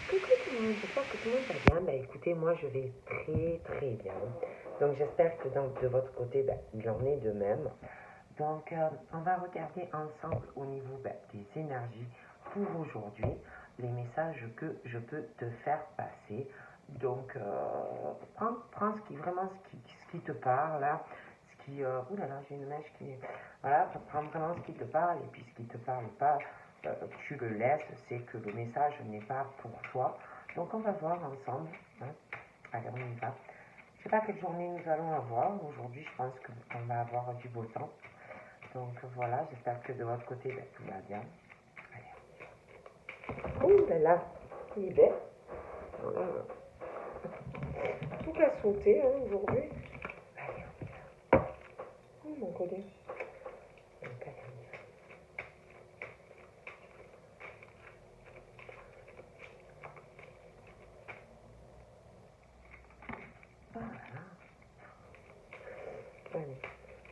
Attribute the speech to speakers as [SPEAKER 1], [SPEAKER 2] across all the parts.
[SPEAKER 1] Coucou tout le monde, j'espère que tout le monde va bien. Écoutez, moi je vais très très bien. Donc j'espère que de votre côté, il en est de même. Donc on va regarder ensemble au niveau des énergies pour aujourd'hui, les messages que je peux te faire passer. Donc prends ce qui te parle, là, ce qui... ouh là là, j'ai une mèche qui... Voilà, prends vraiment ce qui te parle et puis ce qui ne te parle pas, tu le laisses, c'est que le message n'est pas pour toi. Donc on va voir ensemble. Hein. Allez, on y va. Je ne sais pas quelle journée nous allons avoir. Aujourd'hui, je pense qu'on va avoir du beau temps. Donc voilà, j'espère que de votre côté, tout va bien. Allez. Oh là là, il est bête. Voilà. Tout a sauté hein, aujourd'hui. Allez, on y va. Oh mon collier. Donc allez, on y va. Voilà. Allez.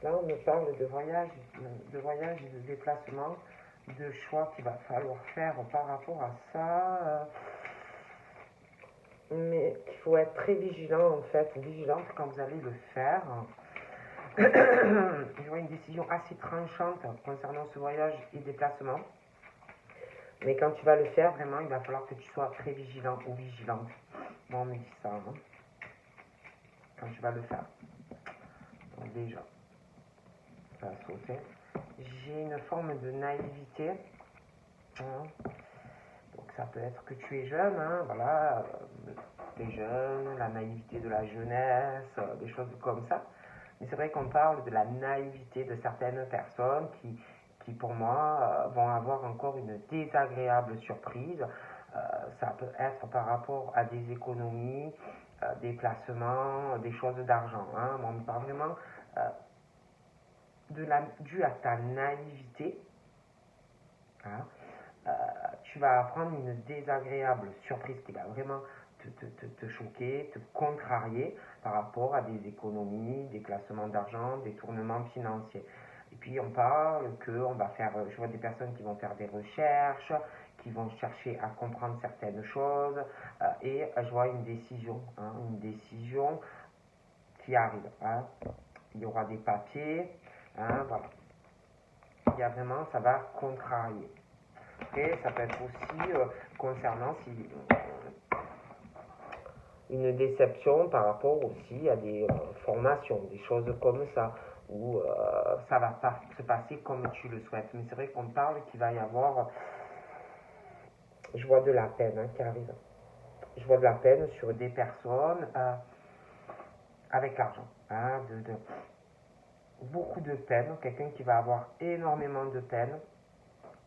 [SPEAKER 1] Là, on me parle de voyage et de déplacement, de choix qu'il va falloir faire par rapport à ça. Mais il faut être très vigilant, en fait, vigilante quand vous allez le faire. Je vois une décision assez tranchante concernant ce voyage et déplacement. Mais quand tu vas le faire, vraiment, il va falloir que tu sois très vigilant ou vigilante. Moi, on me dit ça, hein, quand tu vas le faire. Donc déjà, ça va sauter. J'ai une forme de naïveté. Hein. Donc ça peut être que tu es jeune, hein, voilà, tu es jeune, la naïveté de la jeunesse, des choses comme ça. Mais c'est vrai qu'on parle de la naïveté de certaines personnes qui pour moi, vont avoir encore une désagréable surprise. Ça peut être par rapport à des économies, des placements, des choses d'argent. Hein. On parle vraiment dû à ta naïveté. Hein. Tu vas apprendre une désagréable surprise qui va vraiment te choquer, te contrarier par rapport à des économies, des placements d'argent, des tournements financiers. Et puis on parle qu'on va faire, je vois des personnes qui vont faire des recherches, qui vont chercher à comprendre certaines choses, et je vois une décision qui arrive. Hein. Il y aura des papiers, hein, voilà. Il y a vraiment, ça va contrarier. Après, ça peut être aussi concernant une déception par rapport aussi à des formations, des choses comme ça, où ça va pas se passer comme tu le souhaites. Mais c'est vrai qu'on parle qu'il va y avoir, je vois de la peine hein, qui arrive. Je vois de la peine sur des personnes avec l'argent, hein, beaucoup de peine, quelqu'un qui va avoir énormément de peine,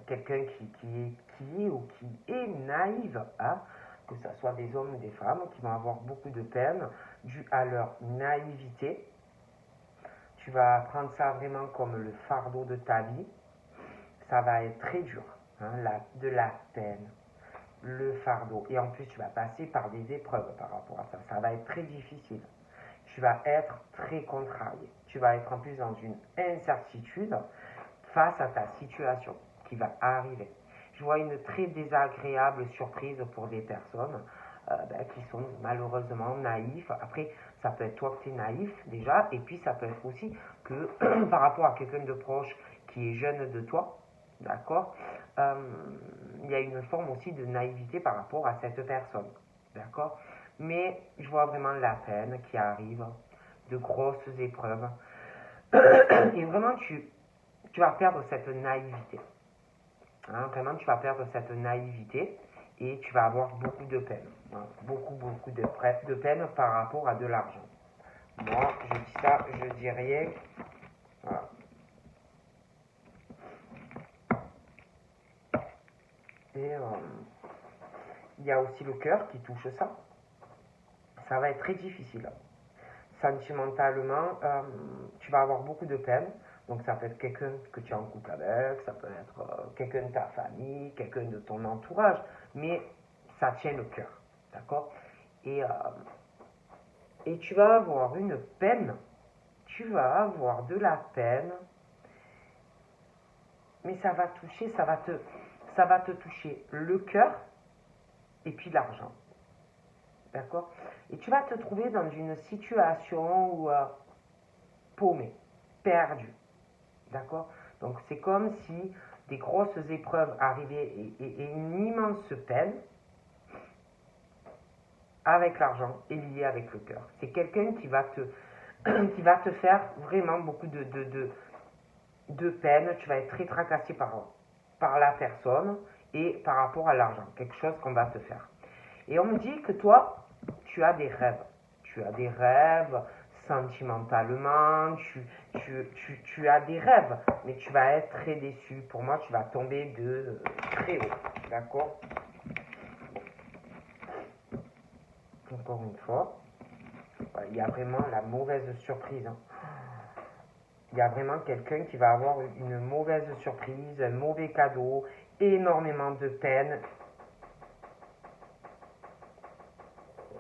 [SPEAKER 1] quelqu'un qui est ou qui est naïve, hein, que ce soit des hommes ou des femmes, qui vont avoir beaucoup de peine due à leur naïveté. Tu vas prendre ça vraiment comme le fardeau de ta vie. Ça va être très dur, hein, de la peine, le fardeau. Et en plus, tu vas passer par des épreuves par rapport à ça. Ça va être très difficile. Tu vas être très contrarié. Tu vas être en plus dans une incertitude face à ta situation qui va arriver. Je vois une très désagréable surprise pour des personnes qui sont malheureusement naïfs. Après, ça peut être toi que tu es naïf déjà, et puis ça peut être aussi que par rapport à quelqu'un de proche qui est jeune de toi, d'accord, il y a une forme aussi de naïveté par rapport à cette personne, d'accord. Mais je vois vraiment la peine qui arrive, de grosses épreuves, et vraiment tu vas perdre cette naïveté. Hein, vraiment, tu vas perdre cette naïveté et tu vas avoir beaucoup de peine. Hein, beaucoup de peine par rapport à de l'argent. Moi, je dis ça, je dis rien. Voilà. Et il y a aussi le cœur qui touche ça. Ça va être très difficile. Sentimentalement, tu vas avoir beaucoup de peine. Donc ça peut être quelqu'un que tu es en couple avec, ça peut être quelqu'un de ta famille, quelqu'un de ton entourage, mais ça tient le cœur, d'accord. Et tu vas avoir une peine, tu vas avoir de la peine, mais ça va te toucher le cœur et puis l'argent. D'accord? Et tu vas te trouver dans une situation où paumé, perdu. D'accord? Donc c'est comme si des grosses épreuves arrivaient et une immense peine avec l'argent et liée avec le cœur. C'est quelqu'un qui va te faire vraiment beaucoup de peine. Tu vas être très tracassé par la personne et par rapport à l'argent. Quelque chose qu'on va te faire. Et on me dit que toi, tu as des rêves. Tu as des rêves sentimentalement, tu as des rêves, mais tu vas être très déçu. Pour moi, tu vas tomber de très haut. D'accord? Encore une fois, il y a vraiment la mauvaise surprise. Hein. Il y a vraiment quelqu'un qui va avoir une mauvaise surprise, un mauvais cadeau, énormément de peine.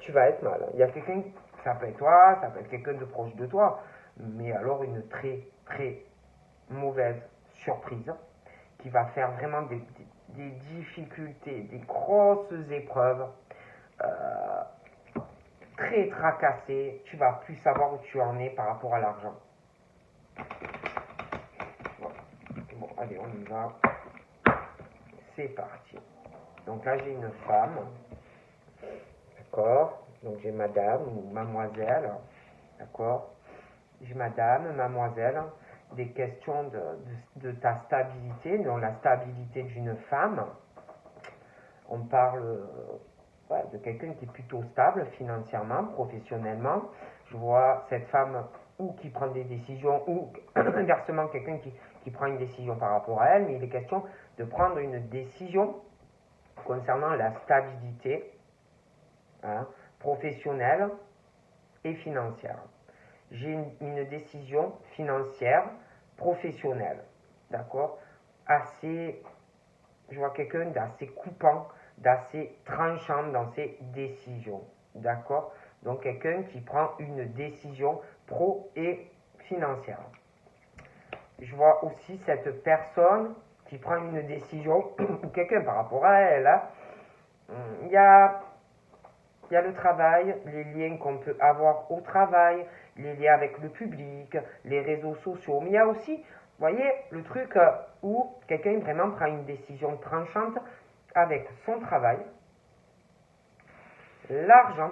[SPEAKER 1] Tu vas être mal. Il y a quelqu'un, ça peut être toi, ça peut être quelqu'un de proche de toi, mais alors une très, très mauvaise surprise qui va faire vraiment des difficultés, des grosses épreuves, très tracassé, tu vas plus savoir où tu en es par rapport à l'argent. Bon, allez, on y va. C'est parti. Donc là, j'ai une femme. D'accord? Donc j'ai madame ou mademoiselle. D'accord? J'ai madame, mademoiselle. Des questions de ta stabilité, donc la stabilité d'une femme. On parle de quelqu'un qui est plutôt stable financièrement, professionnellement. Je vois cette femme ou qui prend des décisions ou inversement quelqu'un qui prend une décision par rapport à elle, mais il est question de prendre une décision concernant la stabilité professionnelle et financière. J'ai une décision financière professionnelle, d'accord, assez, je vois quelqu'un d'assez coupant, d'assez tranchant dans ses décisions, d'accord, donc quelqu'un qui prend une décision pro et financière. Je vois aussi cette personne qui prend une décision, ou quelqu'un par rapport à elle, hein. Il y a le travail, les liens qu'on peut avoir au travail, les liens avec le public, les réseaux sociaux, mais il y a aussi, vous voyez, le truc où quelqu'un vraiment prend une décision tranchante avec son travail, l'argent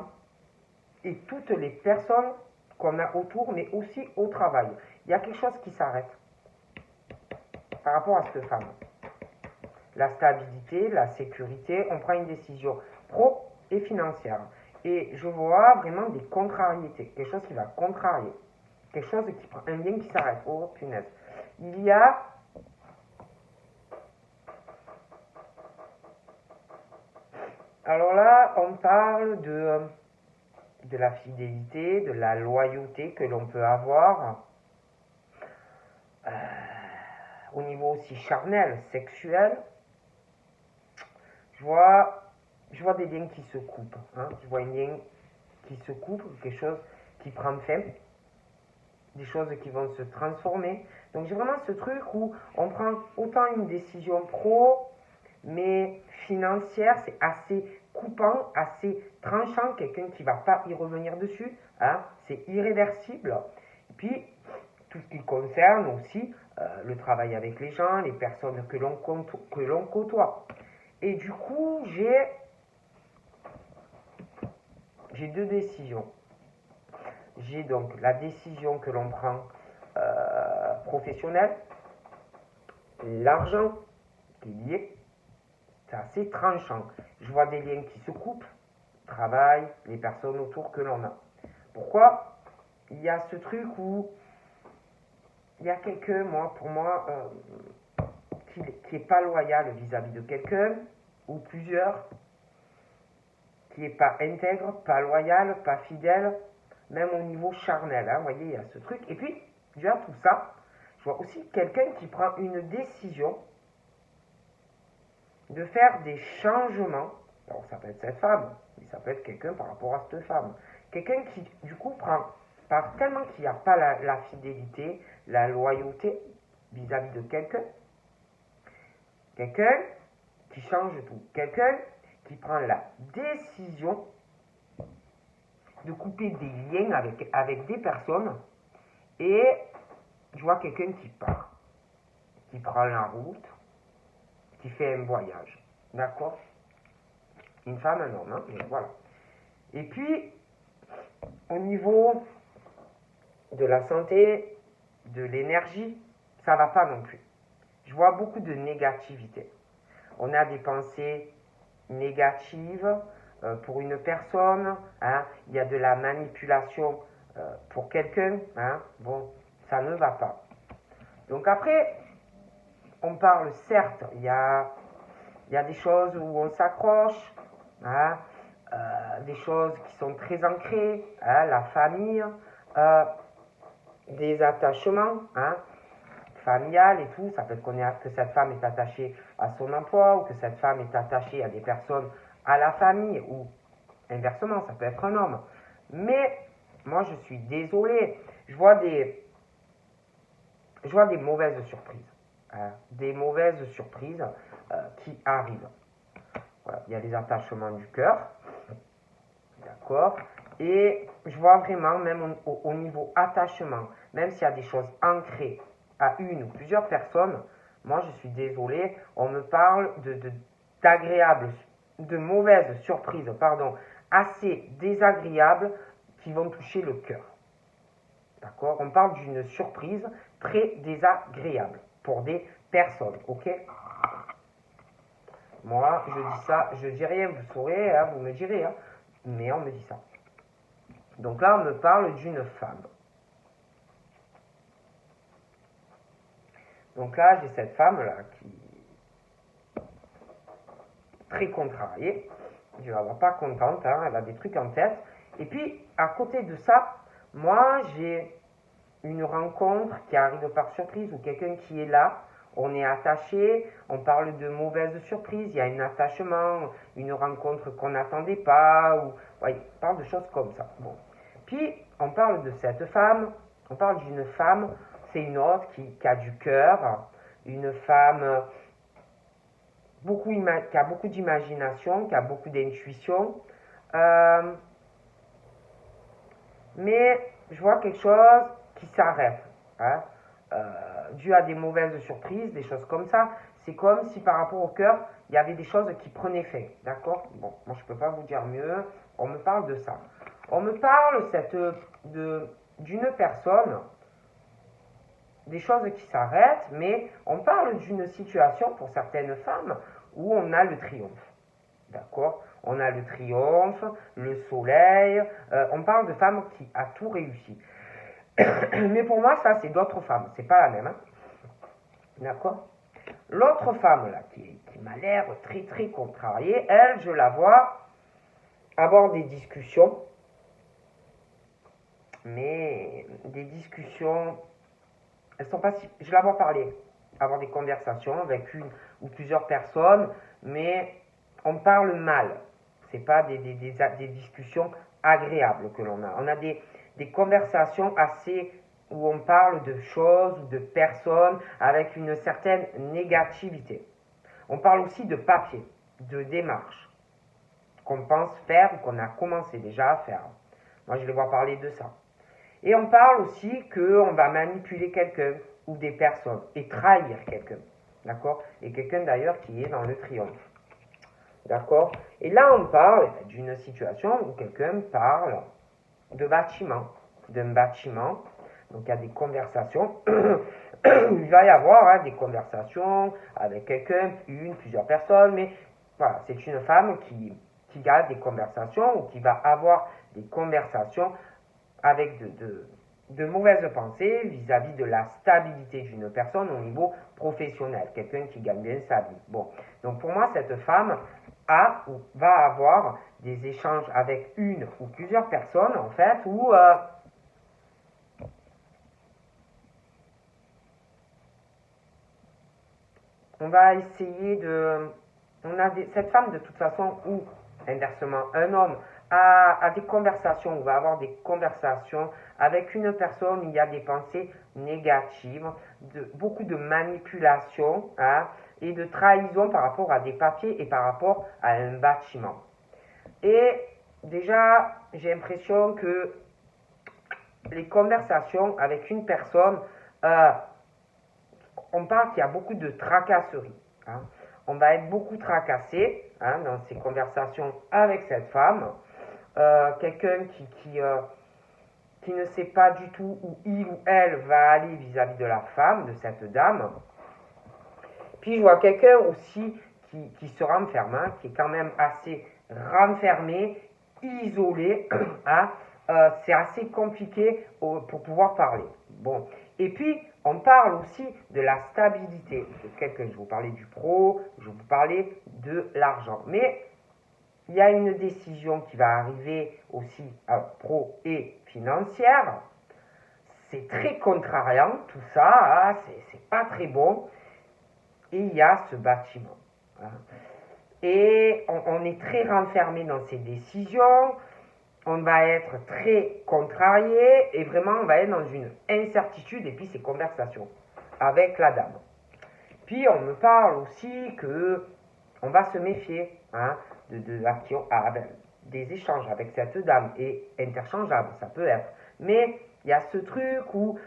[SPEAKER 1] et toutes les personnes qu'on a autour, mais aussi au travail. Il y a quelque chose qui s'arrête par rapport à cette femme. La stabilité, la sécurité, on prend une décision pro et financière. Et je vois vraiment des contrariétés, quelque chose qui va contrarier, quelque chose qui prend un lien qui s'arrête. Oh punaise. Il y a alors là, on parle de la fidélité, de la loyauté que l'on peut avoir au niveau aussi charnel, sexuel. Je vois des liens qui se coupent. Hein. Je vois un lien qui se coupe, quelque chose qui prend fin, des choses qui vont se transformer. Donc j'ai vraiment ce truc où on prend autant une décision pro, mais financière, c'est assez coupant, assez tranchant, quelqu'un qui ne va pas y revenir dessus, hein, c'est irréversible. Et puis, tout ce qui concerne aussi le travail avec les gens, les personnes que l'on côtoie. Et du coup, j'ai deux décisions. J'ai donc la décision que l'on prend professionnelle, l'argent qui est lié, c'est assez tranchant. Je vois des liens qui se coupent, travail, les personnes autour que l'on a. Pourquoi? Il y a ce truc où il y a quelqu'un, pour moi, qui n'est pas loyal vis-à-vis de quelqu'un, ou plusieurs, qui n'est pas intègre, pas loyal, pas fidèle, même au niveau charnel. Hein, vous voyez, il y a ce truc. Et puis, dû à tout ça, je vois aussi quelqu'un qui prend une décision de faire des changements. Alors, ça peut être cette femme, mais ça peut être quelqu'un par rapport à cette femme. Quelqu'un qui, du coup, par tellement qu'il n'y a pas la fidélité, la loyauté vis-à-vis de quelqu'un qui change tout. Quelqu'un qui prend la décision de couper des liens avec des personnes et je vois quelqu'un qui part, qui prend la route, qui fait un voyage. D'accord? Une femme, un homme, hein, mais voilà. Et puis, au niveau de la santé, de l'énergie, ça ne va pas non plus. Je vois beaucoup de négativité. On a des pensées négatives pour une personne, hein, il y a de la manipulation pour quelqu'un, hein, bon, ça ne va pas. Donc après, on parle, certes, il y a des choses où on s'accroche, hein, des choses qui sont très ancrées, hein, la famille, des attachements, hein, familial et tout, ça peut être que cette femme est attachée à son emploi ou que cette femme est attachée à des personnes à la famille ou inversement, ça peut être un homme. Mais moi je suis désolé, je vois des mauvaises surprises, hein, des mauvaises surprises qui arrivent. Voilà, il y a les attachements du cœur, d'accord, et je vois vraiment même au niveau attachement, même s'il y a des choses ancrées à une ou plusieurs personnes, moi je suis désolé, on me parle d'agréables, de mauvaises surprises, pardon, assez désagréables qui vont toucher le cœur. D'accord? On parle d'une surprise très désagréable pour des personnes, ok? Moi, je dis ça, je dis rien, vous saurez, hein, vous me direz, hein, mais on me dit ça. Donc là, on me parle d'une femme. Donc là, j'ai cette femme-là qui est très contrariée. Je ne la vois pas contente, hein, elle a des trucs en tête. Et puis, à côté de ça, moi, j'ai une rencontre qui arrive par surprise ou quelqu'un qui est là. On est attaché, on parle de mauvaises surprises, il y a un attachement, une rencontre qu'on n'attendait pas, ou ouais, on parle de choses comme ça. Bon. Puis, on parle de cette femme, on parle d'une femme, c'est une autre qui a du cœur, une femme qui a beaucoup d'imagination, qui a beaucoup d'intuition, mais je vois quelque chose qui s'arrête, hein, dû à des mauvaises surprises, des choses comme ça. C'est comme si par rapport au cœur, il y avait des choses qui prenaient fin, d'accord? Bon, moi je ne peux pas vous dire mieux, on me parle de ça. On me parle d'une personne, des choses qui s'arrêtent, mais on parle d'une situation pour certaines femmes où on a le triomphe, d'accord? On a le triomphe, le soleil, on parle de femmes qui a tout réussi. Mais pour moi, ça, c'est d'autres femmes, c'est pas la même, hein? D'accord? L'autre femme, là, qui m'a l'air très, très contrariée, elle, je la vois avoir des discussions, mais des discussions, elles sont pas si... Je la vois parler, avoir des conversations avec une ou plusieurs personnes, mais on parle mal. C'est pas des discussions agréables que l'on a. On a des conversations assez où on parle de choses ou de personnes avec une certaine négativité. On parle aussi de papier, de démarches qu'on pense faire ou qu'on a commencé déjà à faire. Moi, je les vois parler de ça. Et on parle aussi qu'on va manipuler quelqu'un ou des personnes et trahir quelqu'un. D'accord? Et quelqu'un d'ailleurs qui est dans le triomphe. D'accord? Et là, on parle d'une situation où quelqu'un parle de bâtiment, d'un bâtiment. Donc, il y a des conversations. Il va y avoir, hein, des conversations avec quelqu'un, plusieurs personnes, mais voilà, c'est une femme qui a des conversations ou qui va avoir des conversations avec de mauvaises pensées vis-à-vis de la stabilité d'une personne au niveau professionnel, quelqu'un qui gagne bien sa vie. Bon, donc pour moi, cette femme a ou va avoir des échanges avec une ou plusieurs personnes, en fait, où on va essayer de... cette femme, de toute façon, ou inversement, un homme a des conversations, ou va avoir des conversations avec une personne où il y a des pensées négatives, beaucoup de manipulation, hein, et de trahison par rapport à des papiers et par rapport à un bâtiment. Et déjà, j'ai l'impression que les conversations avec une personne, on parle qu'il y a beaucoup de tracasseries. Hein. On va être beaucoup tracassé dans ces conversations avec cette femme. Quelqu'un qui ne sait pas du tout où il ou elle va aller vis-à-vis de la femme, de cette dame. Puis je vois quelqu'un aussi qui se renferme, qui est quand même assez renfermé, isolé. C'est assez compliqué pour pouvoir parler. Bon. Et puis, on parle aussi de la stabilité. Je vous parlais du pro, je vous parlais de l'argent. Mais il y a une décision qui va arriver aussi pro et financière. C'est très contrariant tout ça, c'est pas très bon. Et il y a ce bâtiment. Et on est très renfermé dans ces décisions. On va être très contrarié et vraiment on va être dans une incertitude et puis ces conversations avec la dame. Puis on me parle aussi que on va se méfier de l'action des échanges avec cette dame et interchangeable, ça peut être. Mais il y a ce truc où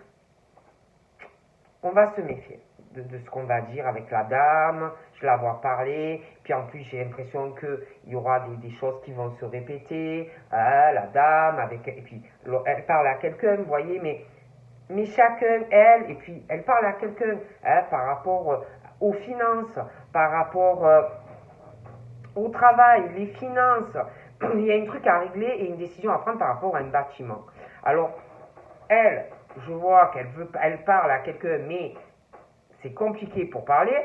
[SPEAKER 1] on va se méfier de ce qu'on va dire avec la dame, je la vois parler, puis en plus j'ai l'impression qu'il y aura des choses qui vont se répéter, la dame, et puis elle parle à quelqu'un, vous voyez, mais chacun, elle, et puis elle parle à quelqu'un par rapport aux finances, par rapport au travail, les finances, il y a un truc à régler et une décision à prendre par rapport à un bâtiment. Alors, elle, je vois elle parle à quelqu'un, mais c'est compliqué pour parler,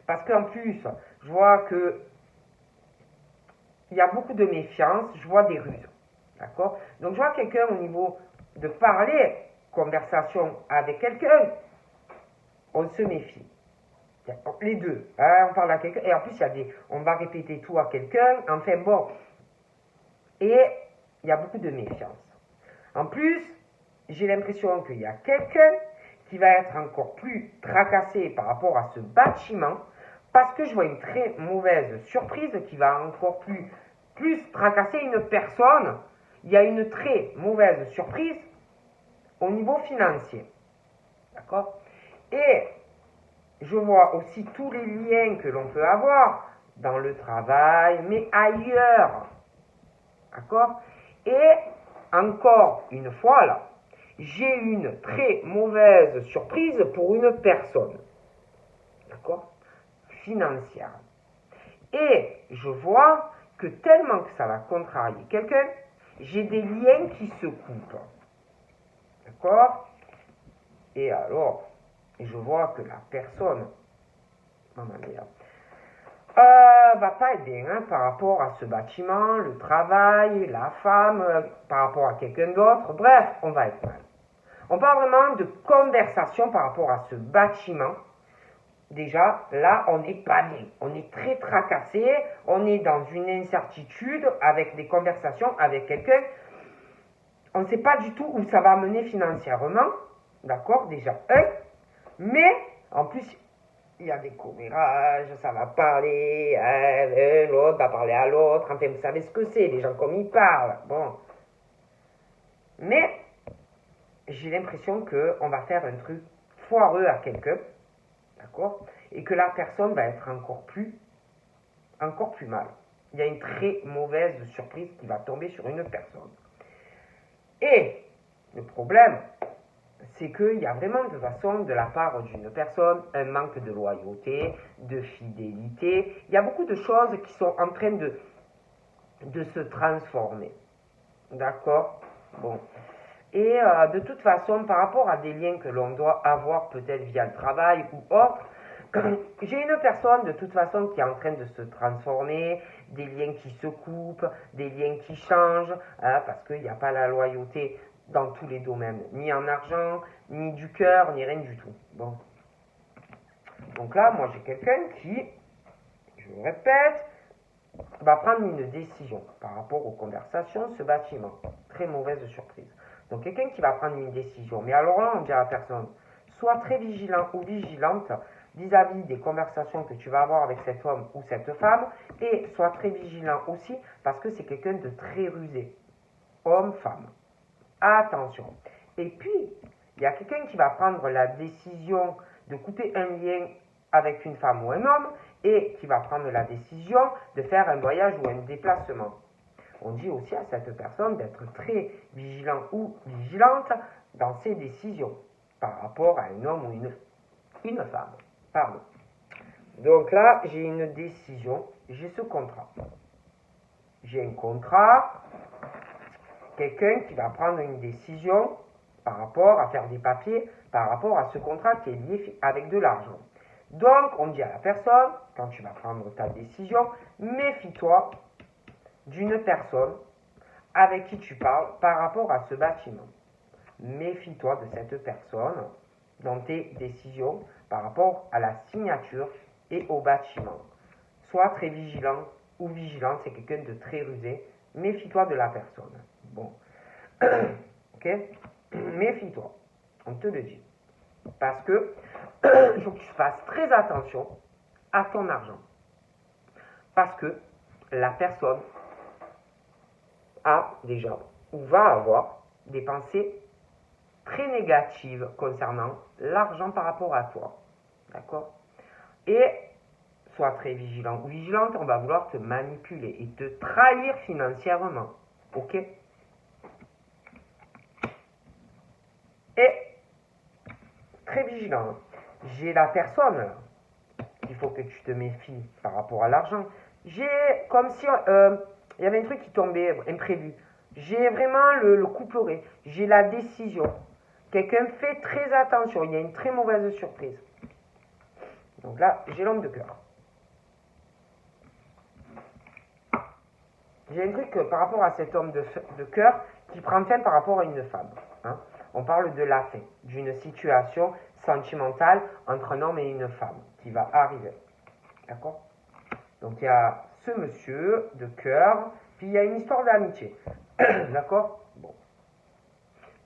[SPEAKER 1] parce qu'en plus, je vois que il y a beaucoup de méfiance, je vois des ruses, d'accord? Donc je vois quelqu'un au niveau de parler, conversation avec quelqu'un, on se méfie. Les deux, on parle à quelqu'un, et en plus on va répéter tout à quelqu'un, enfin bon, et il y a beaucoup de méfiance. En plus, j'ai l'impression qu'il y a quelqu'un qui va être encore plus tracassé par rapport à ce bâtiment, parce que je vois une très mauvaise surprise qui va encore plus tracasser une personne. Il y a une très mauvaise surprise au niveau financier. D'accord? Et je vois aussi tous les liens que l'on peut avoir dans le travail, mais ailleurs. D'accord? Et encore une fois là, j'ai une très mauvaise surprise pour une personne. D'accord? Financière. Et je vois que tellement que ça va contrarier quelqu'un, j'ai des liens qui se coupent. D'accord? Et alors, je vois que la personne, va pas être bien par rapport à ce bâtiment, le travail, la femme, par rapport à quelqu'un d'autre. Bref, on va être mal. On parle vraiment de conversation par rapport à ce bâtiment. Déjà, là, on n'est pas bien. On est très tracassé. On est dans une incertitude avec des conversations avec quelqu'un. On ne sait pas du tout où ça va mener financièrement. D'accord? Déjà, mais, en plus, il y a des commérages, ça va parler, l'autre va parler à l'autre. Enfin, vous savez ce que c'est, les gens comme ils parlent. Bon. Mais, j'ai l'impression qu'on va faire un truc foireux à quelqu'un, d'accord? Et que la personne va être encore plus mal. Il y a une très mauvaise surprise qui va tomber sur une personne. Et le problème, c'est qu'il y a vraiment de façon de la part d'une personne un manque de loyauté, de fidélité. Il y a beaucoup de choses qui sont en train de se transformer. D'accord? Bon. Et de toute façon, par rapport à des liens que l'on doit avoir peut-être via le travail ou autre, j'ai une personne de toute façon qui est en train de se transformer, des liens qui se coupent, des liens qui changent, parce qu'il n'y a pas la loyauté dans tous les domaines, ni en argent, ni du cœur, ni rien du tout. Bon. Donc là, moi j'ai quelqu'un qui, je le répète, va prendre une décision par rapport aux conversations, ce bâtiment. Très mauvaise surprise. Donc quelqu'un qui va prendre une décision. Mais alors là, on dit à la personne, sois très vigilant ou vigilante, vis-à-vis des conversations que tu vas avoir avec cet homme ou cette femme. Et sois très vigilant aussi parce que c'est quelqu'un de très rusé. Homme, femme. Attention. Et puis, il y a quelqu'un qui va prendre la décision de couper un lien avec une femme ou un homme et qui va prendre la décision de faire un voyage ou un déplacement. On dit aussi à cette personne d'être très vigilant ou vigilante dans ses décisions par rapport à un homme ou une femme. Pardon. Donc là, j'ai une décision, j'ai ce contrat. J'ai un contrat, quelqu'un qui va prendre une décision par rapport à faire des papiers, par rapport à ce contrat qui est lié avec de l'argent. Donc, on dit à la personne, quand tu vas prendre ta décision, méfie-toi d'une personne avec qui tu parles par rapport à ce bâtiment. Méfie-toi de cette personne dans tes décisions par rapport à la signature et au bâtiment. Sois très vigilant ou vigilante, c'est quelqu'un de très rusé. Méfie-toi de la personne. Bon. Ok? Méfie-toi. On te le dit. Parce que il faut que tu fasses très attention à ton argent. Parce que la personne a déjà ou va avoir des pensées très négatives concernant l'argent par rapport à toi. D'accord? Et sois très vigilant ou vigilante, on va vouloir te manipuler et te trahir financièrement. Ok? Et très vigilant. J'ai la personne, il faut que tu te méfies par rapport à l'argent. J'ai comme si il y avait un truc qui tombait imprévu. J'ai vraiment le coup pleuré. J'ai la décision. Quelqu'un fait très attention. Il y a une très mauvaise surprise. Donc là, j'ai l'homme de cœur. J'ai un truc par rapport à cet homme de cœur qui prend fin par rapport à une femme. Hein. On parle de la fin, d'une situation sentimentale entre un homme et une femme qui va arriver. D'accord? Donc il y a ce monsieur de cœur, puis il y a une histoire d'amitié. D'accord? Bon.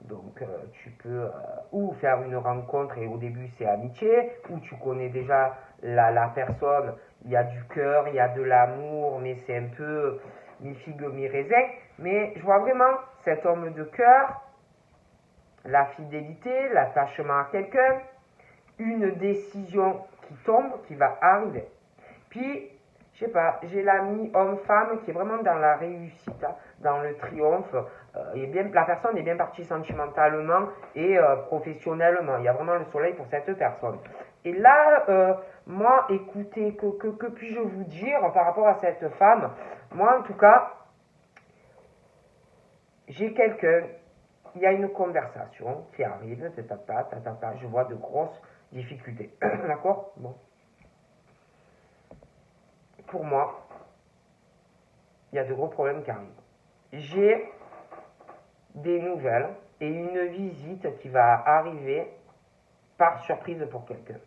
[SPEAKER 1] Donc tu peux ou faire une rencontre et au début c'est amitié, ou tu connais déjà la personne, il y a du cœur, il y a de l'amour, mais c'est un peu mi-figue, mi-raisin. Mais je vois vraiment cet homme de cœur, la fidélité, l'attachement à quelqu'un, une décision qui tombe, qui va arriver. Puis, je sais pas, j'ai l'ami homme-femme qui est vraiment dans la réussite, hein, dans le triomphe. La personne est bien partie sentimentalement et professionnellement. Il y a vraiment le soleil pour cette personne. Et là, moi, écoutez, que puis-je vous dire par rapport à cette femme? Moi, en tout cas, j'ai quelqu'un, il y a une conversation qui arrive, je vois de grosses difficultés. D'accord? Bon. Pour moi, il y a de gros problèmes qui arrivent. J'ai des nouvelles et une visite qui va arriver par surprise pour quelqu'un.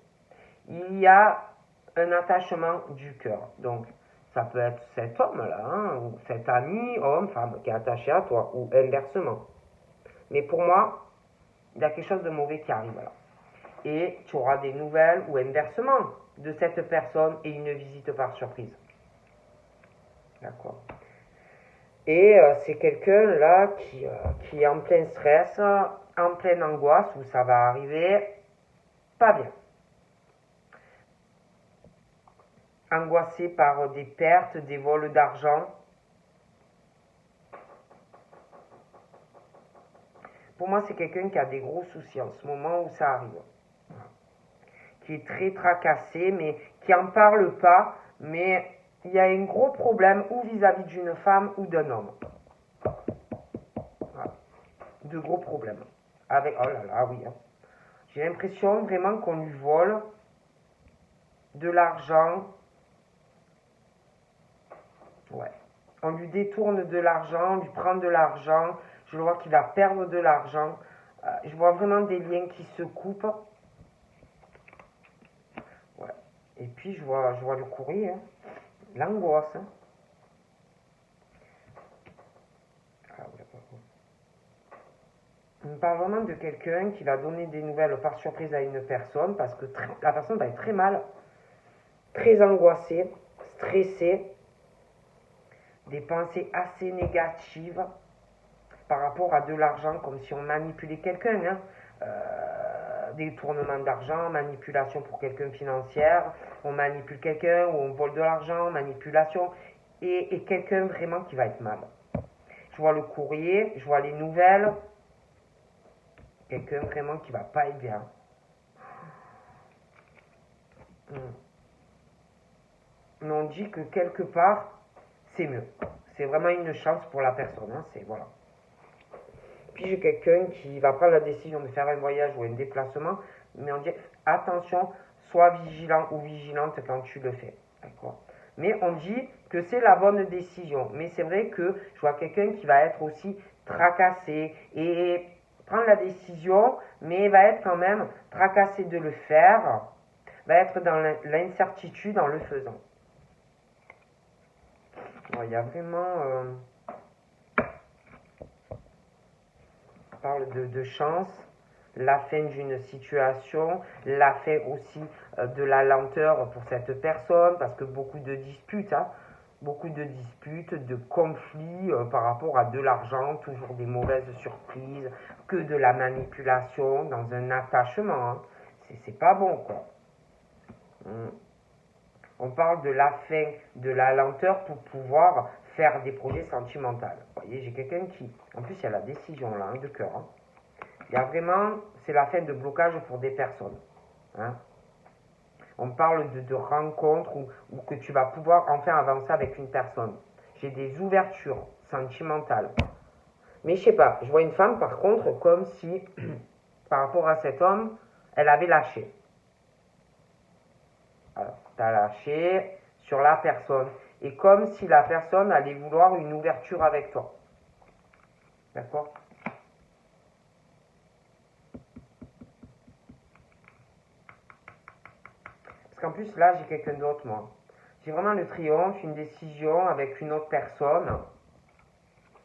[SPEAKER 1] Il y a un attachement du cœur. Donc, ça peut être cet homme-là, hein, ou cet ami, homme, femme, qui est attaché à toi, ou inversement. Mais pour moi, il y a quelque chose de mauvais qui arrive là. Et tu auras des nouvelles, ou inversement, de cette personne et une visite par surprise. D'accord. Et c'est quelqu'un là qui est en plein stress, en pleine angoisse, où ça va arriver pas bien. Angoissé par des pertes, des vols d'argent. Pour moi, c'est quelqu'un qui a des gros soucis en ce moment où ça arrive. Qui est très tracassé, mais qui n'en parle pas, mais il y a un gros problème ou vis-à-vis d'une femme ou d'un homme. Voilà. De gros problèmes. Avec, oh là là, oui. Hein. J'ai l'impression vraiment qu'on lui vole de l'argent. Ouais. On lui détourne de l'argent, on lui prend de l'argent. Je vois qu'il va perdre de l'argent. Je vois vraiment des liens qui se coupent. Ouais. Et puis je vois le courrier. Hein. L'angoisse. Hein. Ah, ouais. On parle vraiment de quelqu'un qui va donner des nouvelles par surprise à une personne parce que la personne va être très mal, très angoissée, stressée, des pensées assez négatives par rapport à de l'argent, comme si on manipulait quelqu'un, hein. Détournement d'argent, manipulation pour quelqu'un financière, on manipule quelqu'un ou on vole de l'argent, manipulation, et quelqu'un vraiment qui va être mal. Je vois le courrier, je vois les nouvelles, quelqu'un vraiment qui va pas être bien. Mais on dit que quelque part, c'est mieux. C'est vraiment une chance pour la personne, hein, c'est voilà. Puis j'ai quelqu'un qui va prendre la décision de faire un voyage ou un déplacement, mais on dit attention, sois vigilant ou vigilante quand tu le fais. D'accord. Mais on dit que c'est la bonne décision. Mais c'est vrai que je vois quelqu'un qui va être aussi tracassé et prendre la décision, mais va être quand même tracassé de le faire, va être dans l'incertitude en le faisant. Il y a vraiment... parle de chance, la fin d'une situation, la fin aussi de la lenteur pour cette personne, parce que beaucoup de disputes, hein, de conflits par rapport à de l'argent, toujours des mauvaises surprises, que de la manipulation dans un attachement. Hein. C'est pas bon, quoi. On parle de la fin, de la lenteur pour pouvoir faire des projets sentimentaux. Vous voyez, j'ai quelqu'un qui... En plus, il y a la décision là, hein, de cœur. Hein. Il y a vraiment... C'est la fin de blocage pour des personnes. Hein. On parle de rencontres où que tu vas pouvoir enfin avancer avec une personne. J'ai des ouvertures sentimentales. Mais je sais pas, je vois une femme par contre comme si, par rapport à cet homme, elle avait lâché. Alors, tu as lâché sur la personne. Et comme si la personne allait vouloir une ouverture avec toi. D'accord? Parce qu'en plus, là, j'ai quelqu'un d'autre, moi. J'ai vraiment le triomphe, une décision avec une autre personne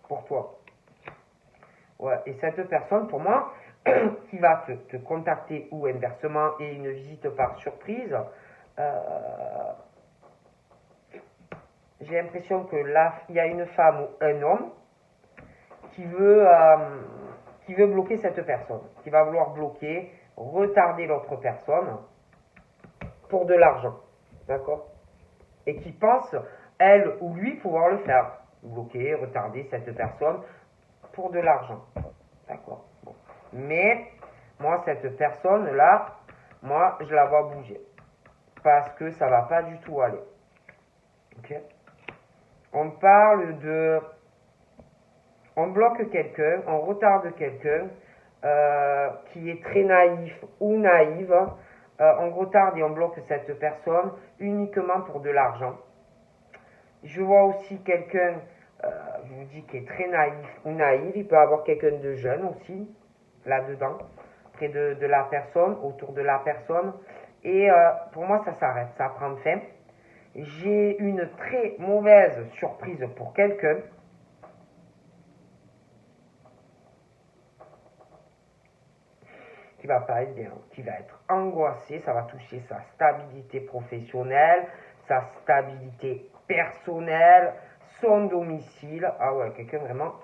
[SPEAKER 1] pour toi. Ouais, et cette personne, pour moi, qui va te contacter ou inversement et une visite par surprise, j'ai l'impression que là, il y a une femme ou un homme qui veut bloquer cette personne, qui va vouloir bloquer, retarder l'autre personne pour de l'argent, d'accord? Et qui pense, elle ou lui, pouvoir le faire, bloquer, retarder cette personne pour de l'argent, d'accord? Bon. Mais moi, cette personne-là, moi, je la vois bouger parce que ça va pas du tout aller, ok? On parle de... On bloque quelqu'un, on retarde quelqu'un qui est très naïf ou naïve. On retarde et on bloque cette personne uniquement pour de l'argent. Je vois aussi quelqu'un, je vous dis, qui est très naïf ou naïve. Il peut y avoir quelqu'un de jeune aussi, là-dedans, près de la personne, autour de la personne. Et pour moi, ça s'arrête, ça prend fin. J'ai une très mauvaise surprise pour quelqu'un. Qui va pas être bien, qui va être angoissé, ça va toucher sa stabilité professionnelle, sa stabilité personnelle, son domicile. Ah ouais, quelqu'un vraiment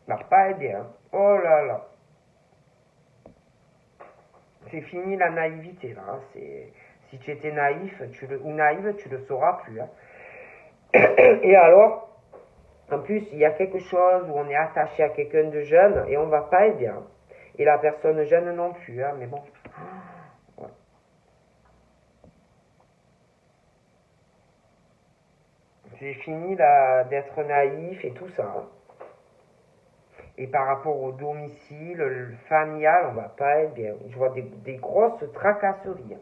[SPEAKER 1] va pas être bien. Oh là là. C'est fini la naïveté là. Hein. Si tu étais naïf ou naïve, tu le sauras plus. Hein. Et alors, en plus, il y a quelque chose où on est attaché à quelqu'un de jeune et on va pas être bien. Et la personne jeune non plus, hein, mais bon. Ouais. J'ai fini d'être naïf et tout ça. Hein. Et par rapport au domicile, le familial, on va pas être bien. Je vois des grosses tracasseries.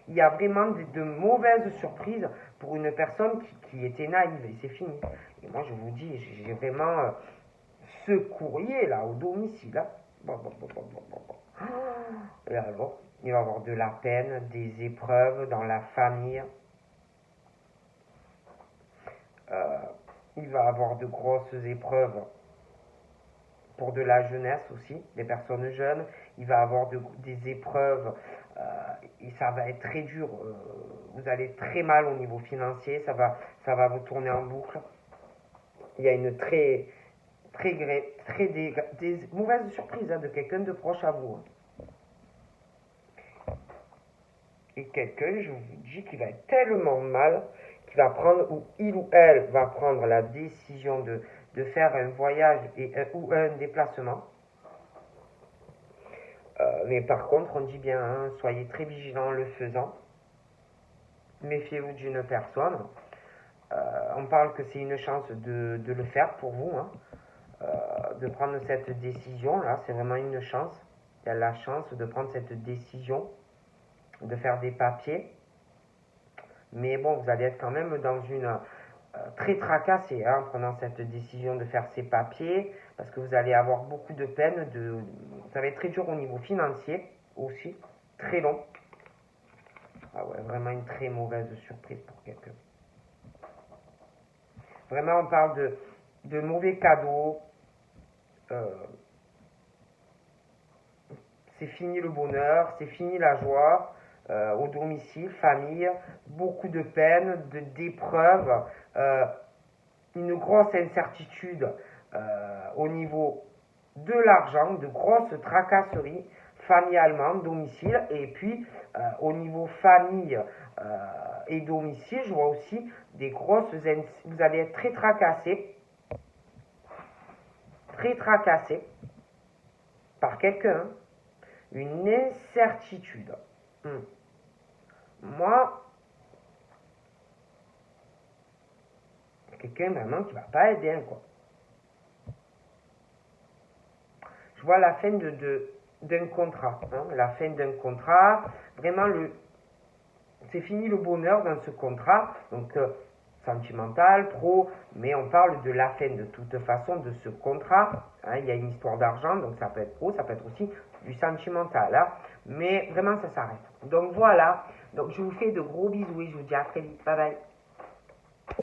[SPEAKER 1] Il y a vraiment de mauvaises surprises pour une personne qui était naïve et c'est fini. Et moi je vous dis, j'ai vraiment ce courrier là au domicile. Hein. Et alors, il va y avoir de la peine, des épreuves dans la famille. Il va y avoir de grosses épreuves pour de la jeunesse aussi, des personnes jeunes. Il va avoir des épreuves et ça va être très dur. Vous allez très mal au niveau financier, ça va vous tourner en boucle. Il y a une des mauvaises surprises hein, de quelqu'un de proche à vous. Et quelqu'un, je vous dis, qui va être tellement mal, qui va prendre, ou il ou elle va prendre la décision de faire un voyage ou un déplacement. Mais par contre, on dit bien, hein, soyez très vigilants en le faisant. Méfiez-vous d'une personne. On parle que c'est une chance de le faire pour vous, hein, de prendre cette décision-là. C'est vraiment une chance. Il y a la chance de prendre cette décision, de faire des papiers. Mais bon, vous allez être quand même dans une très tracassé hein, en prenant cette décision de faire ces papiers, parce que vous allez avoir beaucoup de peine, ça va être très dur au niveau financier aussi, très long. Ah ouais, vraiment une très mauvaise surprise pour quelqu'un. Vraiment, on parle de mauvais cadeaux. C'est fini le bonheur, c'est fini la joie. Au domicile, famille, beaucoup de peine, d'épreuves, une grosse incertitude au niveau de l'argent, de grosses tracasseries familialement, domicile, et puis au niveau famille et domicile, je vois aussi des grosses, vous allez être très tracassé par quelqu'un, hein. Une incertitude. Moi, quelqu'un vraiment qui va pas être bien, quoi. Je vois la fin d'un contrat, hein, la fin d'un contrat, vraiment c'est fini le bonheur dans ce contrat, donc sentimental, pro, mais on parle de la fin de toute façon de ce contrat, hein, il y a une histoire d'argent, donc ça peut être pro, ça peut être aussi du sentimental, hein, mais vraiment ça s'arrête. Donc voilà, donc je vous fais de gros bisous et je vous dis à très vite, bye bye.